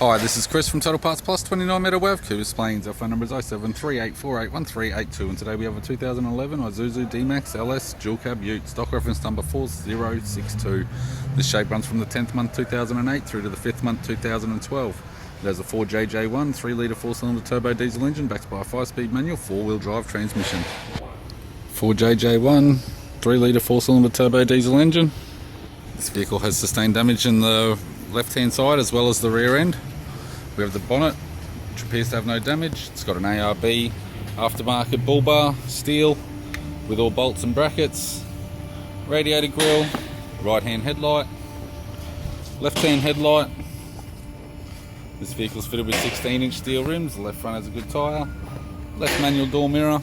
Hi, this is Chris from Total Parts Plus 29 Meter Wave Coos Plains. Our phone number is 0738481382, and today we have a 2011 Isuzu D-Max LS dual cab ute, stock reference number 4062. This shape runs from the 10th month 2008 through to the 5th month 2012. It has a 4JJ1 3 litre 4-cylinder turbo diesel engine backed by a 5-speed manual 4-wheel drive transmission. 4JJ1 3 litre 4-cylinder turbo diesel engine. This vehicle has sustained damage in the left hand side as well as the rear end. We have the bonnet, which appears to have no damage. It's got an ARB aftermarket bull bar, steel, with all bolts and brackets, radiator grille, right hand headlight, left hand headlight. This vehicle is fitted with 16-inch steel rims. The left front has a good tyre, left manual door mirror.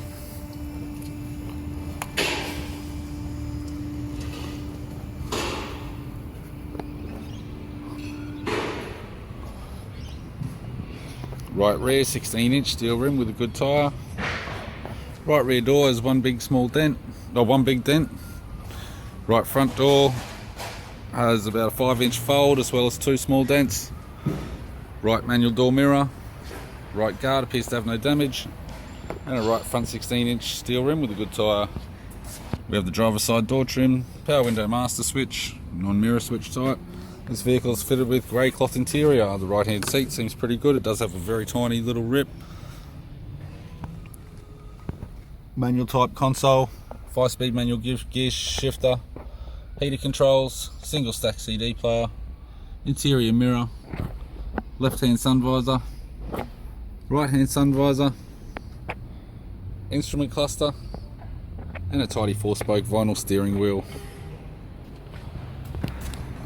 Right rear 16-inch steel rim with a good tyre. Right rear door has one big dent. Right front door has about a 5-inch fold as well as 2 small dents. Right manual door mirror. Right guard appears to have no damage. And a right front 16-inch steel rim with a good tyre. We have the driver's side door trim, power window master switch, non-mirror switch type. This vehicle is fitted with grey cloth interior. The right hand seat seems pretty good. It does have a very tiny little rip. Manual type console, 5-speed manual gear shifter, heater controls, single stack CD player, interior mirror, left hand sun visor, right hand sun visor, instrument cluster, and a tidy 4-spoke vinyl steering wheel.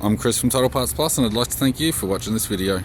I'm Chris from Total Parts Plus, and I'd like to thank you for watching this video.